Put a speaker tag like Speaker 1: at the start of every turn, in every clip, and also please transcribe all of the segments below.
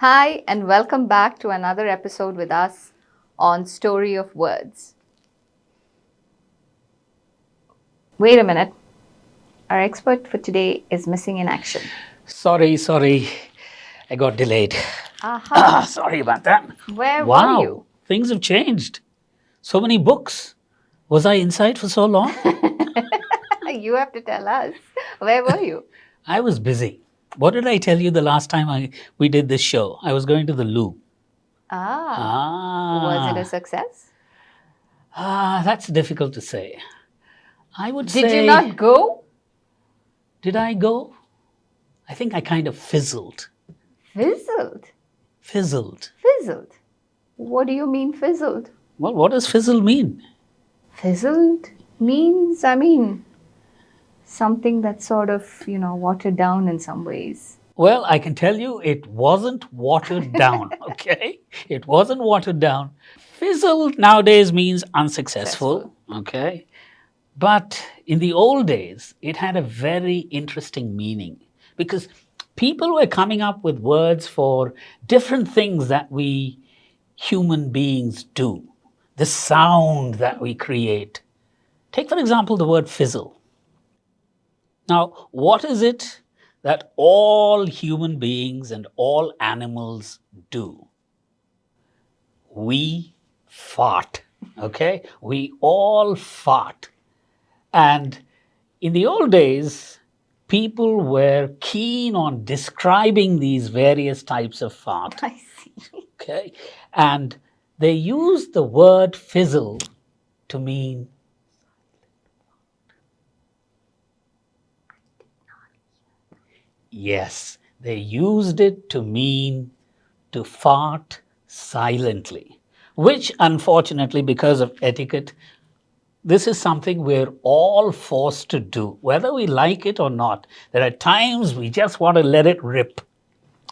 Speaker 1: Hi, and welcome back to another episode with us on Story of Words. Wait a minute. Our expert for today is missing in action.
Speaker 2: Sorry. I got delayed.
Speaker 1: Aha.
Speaker 2: Sorry about that.
Speaker 1: Where
Speaker 2: Wow,
Speaker 1: were you?
Speaker 2: things have changed. So many books. Was I inside for so long?
Speaker 1: You have to tell us. Where were you?
Speaker 2: I was busy. What did I tell you the last time we did this show? I was going to the loo.
Speaker 1: Was it a success?
Speaker 2: That's difficult to say. I would say...
Speaker 1: Did you not go?
Speaker 2: Did I go? I think I kind of fizzled.
Speaker 1: Fizzled?
Speaker 2: Fizzled.
Speaker 1: Fizzled? What do you mean fizzled?
Speaker 2: Well, what does fizzle mean?
Speaker 1: Fizzled means, something that's sort of, watered down in some ways.
Speaker 2: Well, I can tell you it wasn't watered down, okay? It wasn't watered down. Fizzle nowadays means unsuccessful, okay? But in the old days, it had a very interesting meaning because people were coming up with words for different things that we human beings do, the sound that we create. Take, for example, the word fizzle. Now, what is it that all human beings and all animals do? We fart, okay? We all fart. And in the old days, people were keen on describing these various types of fart.
Speaker 1: I see.
Speaker 2: Okay? And they used the word fizzle to mean yes, they used it to mean to fart silently, which unfortunately, because of etiquette, this is something we're all forced to do, whether we like it or not. There are times we just want to let it rip.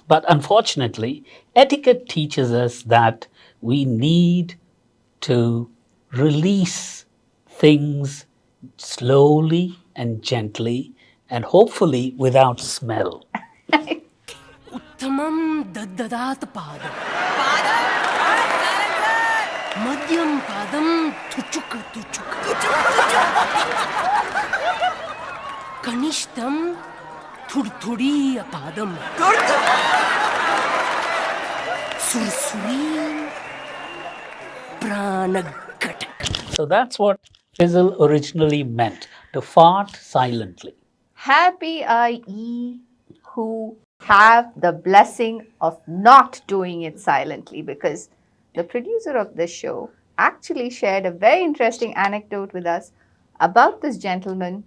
Speaker 2: But unfortunately, etiquette teaches us that we need to release things slowly and gently and hopefully without smell.
Speaker 3: उत्तमं दद्ददात पादं मध्यम पादं तुचुक कनिष्ठं थुड़थुड़ी पादं सुरसुरी प्राणघट.
Speaker 2: So that's what fizzle originally meant, to fart silently.
Speaker 1: Happy are ye who have the blessing of not doing it silently, because the producer of this show actually shared a very interesting anecdote with us about this gentleman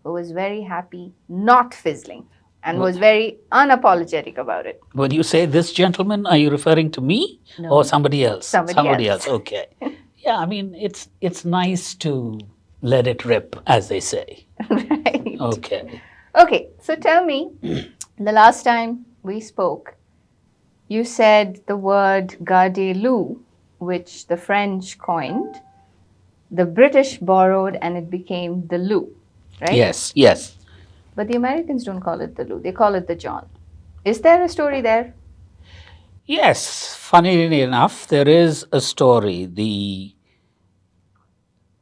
Speaker 1: who was very happy not fizzling and was very unapologetic about it.
Speaker 2: When you say this gentleman, are you referring to me or somebody else?
Speaker 1: Somebody else.
Speaker 2: Okay. Yeah, I mean, it's nice to let it rip, as they say.
Speaker 1: Right.
Speaker 2: Okay.
Speaker 1: So tell me, the last time we spoke, you said the word garde-loup, which the French coined, the British borrowed, and it became the loo, right?
Speaker 2: Yes.
Speaker 1: But the Americans don't call it the loo, they call it the John. Is there a story there?
Speaker 2: Yes, funnily enough, there is a story.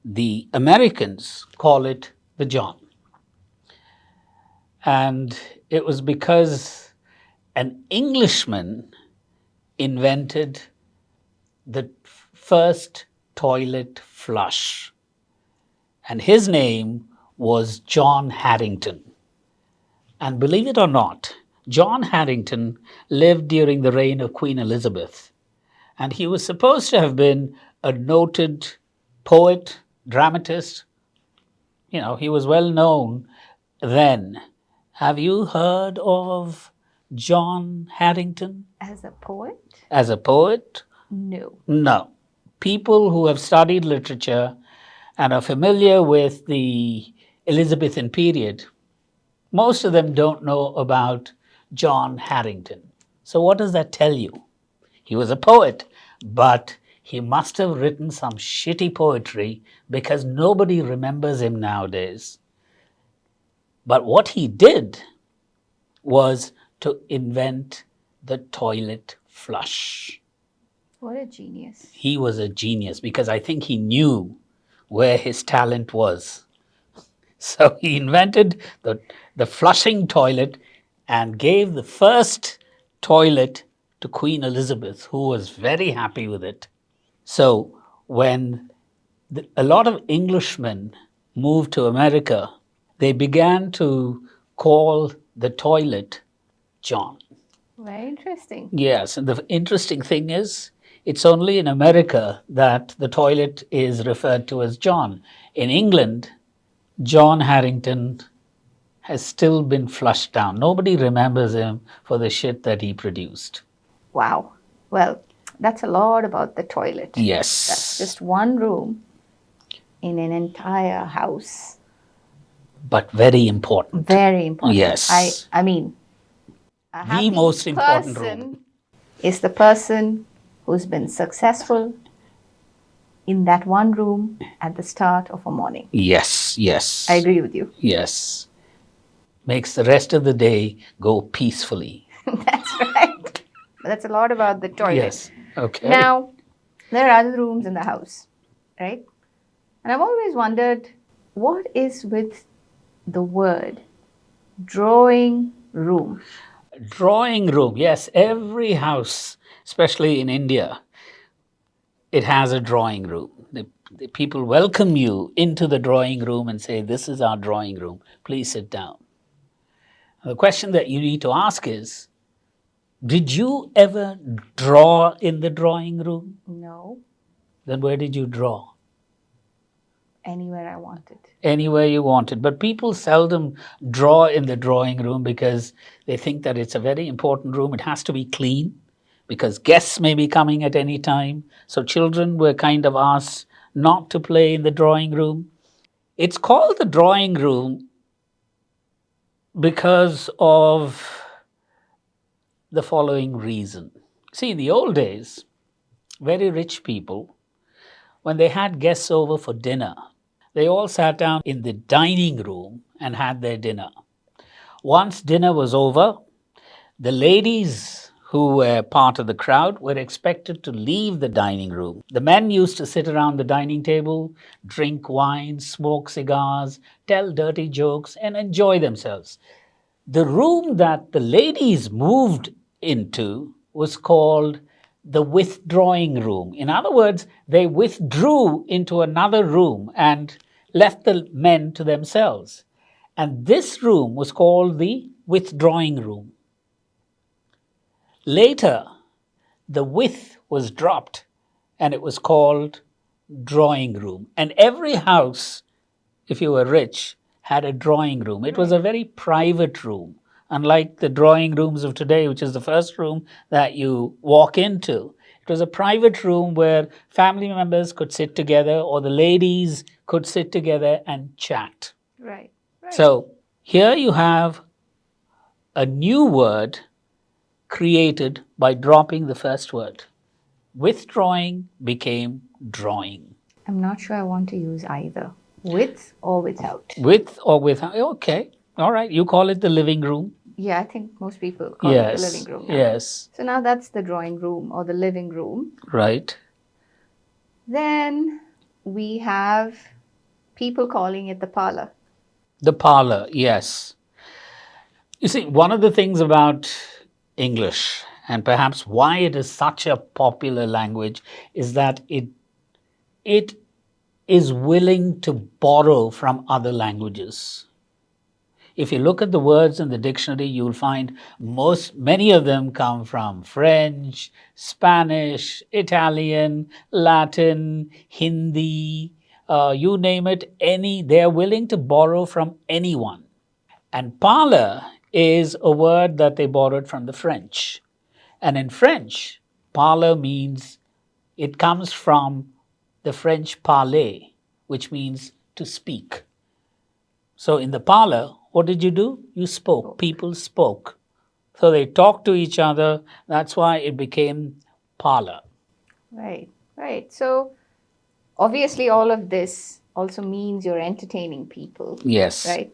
Speaker 2: The Americans call it the John. And it was because an Englishman invented the first toilet flush. And his name was John Harrington. And believe it or not, John Harrington lived during the reign of Queen Elizabeth. And he was supposed to have been a noted poet, dramatist. You know, he was well known then. Have you heard of John Harrington?
Speaker 1: As a poet?
Speaker 2: As a poet?
Speaker 1: No.
Speaker 2: No. People who have studied literature and are familiar with the Elizabethan period, most of them don't know about John Harrington. So what does that tell you? He was a poet, but he must have written some shitty poetry because nobody remembers him nowadays. But what he did was to invent the toilet flush.
Speaker 1: What a genius.
Speaker 2: He was a genius because I think he knew where his talent was. So he invented the flushing toilet and gave the first toilet to Queen Elizabeth, who was very happy with it. So when a lot of Englishmen moved to America, they began to call the toilet John.
Speaker 1: Very interesting.
Speaker 2: Yes, and the interesting thing is, it's only in America that the toilet is referred to as John. In England, John Harrington has still been flushed down. Nobody remembers him for the shit that he produced.
Speaker 1: Wow. Well, that's a lot about the toilet.
Speaker 2: Yes.
Speaker 1: That's just one room in an entire house.
Speaker 2: But very important.
Speaker 1: Very important.
Speaker 2: Yes.
Speaker 1: I mean, a
Speaker 2: The
Speaker 1: happy
Speaker 2: most important
Speaker 1: person
Speaker 2: room.
Speaker 1: is the person who's been successful in that one room at the start of a morning.
Speaker 2: Yes, yes.
Speaker 1: I agree with you.
Speaker 2: Yes. Makes the rest of the day go peacefully.
Speaker 1: That's right. But that's a lot about the toilet.
Speaker 2: Yes. Okay.
Speaker 1: Now, there are other rooms in the house, right? And I've always wondered, what is with the word drawing room?
Speaker 2: Drawing room. Yes, every house, especially in India, it has a drawing room. The people welcome you into the drawing room and say, "This is our drawing room. Please sit down." The question that you need to ask is, did you ever draw in the drawing room?
Speaker 1: No,
Speaker 2: Then where did you draw?
Speaker 1: anywhere I wanted.
Speaker 2: Anywhere you wanted. But people seldom draw in the drawing room because they think that it's a very important room. It has to be clean because guests may be coming at any time. So children were kind of asked not to play in the drawing room. It's called the drawing room because of the following reason. See, in the old days, very rich people, when they had guests over for dinner, they all sat down in the dining room and had their dinner. Once dinner was over, the ladies who were part of the crowd were expected to leave the dining room. The men used to sit around the dining table, drink wine, smoke cigars, tell dirty jokes, and enjoy themselves. The room that the ladies moved into was called the withdrawing room. In other words, they withdrew into another room and left the men to themselves. And this room was called the withdrawing room. Later, the with was dropped and it was called drawing room. And every house, if you were rich, had a drawing room. It was a very private room, unlike the drawing rooms of today, which is the first room that you walk into. It was a private room where family members could sit together or the ladies could sit together and chat.
Speaker 1: Right.
Speaker 2: So here you have a new word created by dropping the first word. Withdrawing became drawing.
Speaker 1: I'm not sure I want to use either, with or without.
Speaker 2: With or without? Okay. All right. You call it the living room.
Speaker 1: Yeah, I think most people call it the living room now.
Speaker 2: Yes.
Speaker 1: So now that's the drawing room or the living room.
Speaker 2: Right.
Speaker 1: Then we have people calling it the parlor.
Speaker 2: The parlor, yes. You see, one of the things about English, and perhaps why it is such a popular language, is that it is willing to borrow from other languages. If you look at the words in the dictionary, you'll find many of them come from French, Spanish, Italian, Latin, Hindi, you name it, they're willing to borrow from anyone. And parlor is a word that they borrowed from the French. And in French, parlor means, it comes from the French parler, which means to speak. So in the parlor, what did you do? You spoke. People spoke. So they talked to each other. That's why it became parlor.
Speaker 1: Right. So obviously all of this also means you're entertaining people.
Speaker 2: Yes.
Speaker 1: Right?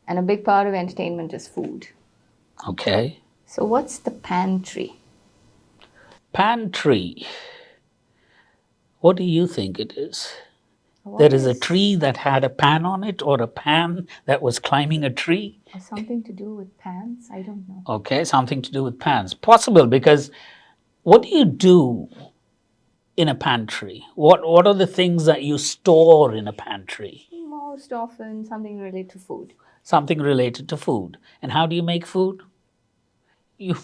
Speaker 1: And a big part of entertainment is food.
Speaker 2: Okay.
Speaker 1: So what's the pantry?
Speaker 2: Pantry. What do you think it is?
Speaker 1: What
Speaker 2: There is a
Speaker 1: is-
Speaker 2: tree that had a pan on it, or a pan that was climbing a tree.
Speaker 1: Or something to do with pants? I don't know.
Speaker 2: Okay, something to do with pans. Possible, because what do you do in a pantry? What are the things that you store in a pantry?
Speaker 1: Most often something related to food.
Speaker 2: Something related to food. And how do you make food? You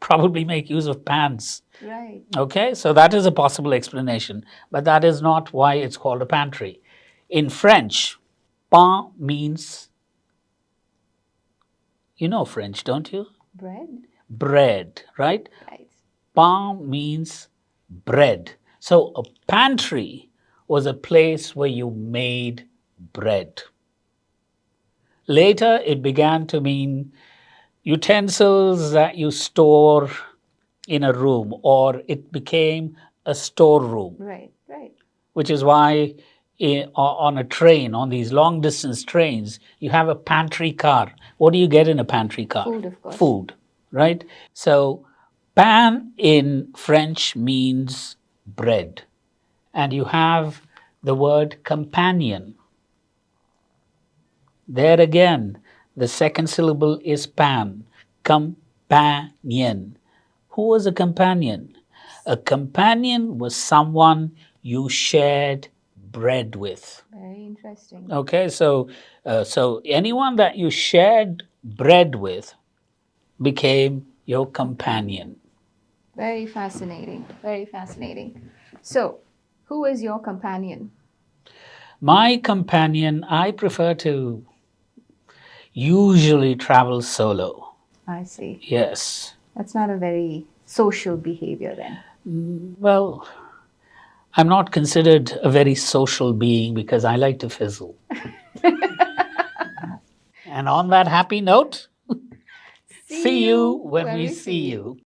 Speaker 2: probably make use of pans.
Speaker 1: Right.
Speaker 2: Okay, so that is a possible explanation, but that is not why it's called a pantry. In French, pain means, you know French, don't you?
Speaker 1: Bread?
Speaker 2: Bread, right?
Speaker 1: Right.
Speaker 2: Pain means bread. So a pantry was a place where you made bread. Later, it began to mean utensils that you store in a room, or it became a storeroom,
Speaker 1: Right. Right.
Speaker 2: which is why on a train, on these long distance trains, you have a pantry car. What do you get in a pantry car?
Speaker 1: Food, of course.
Speaker 2: Food, right? So, pan in French means bread. And you have the word companion. There again, the second syllable is pan. Companion. Who was a companion? A companion was someone you shared bread with.
Speaker 1: Very interesting.
Speaker 2: Okay, so anyone that you shared bread with became your companion.
Speaker 1: Very fascinating. Very fascinating. So, who is your companion?
Speaker 2: My companion, I prefer to usually travel solo.
Speaker 1: I see.
Speaker 2: Yes.
Speaker 1: That's not a very social behavior then.
Speaker 2: Well, I'm not considered a very social being because I like to fizzle. And on that happy note, see you when we see you.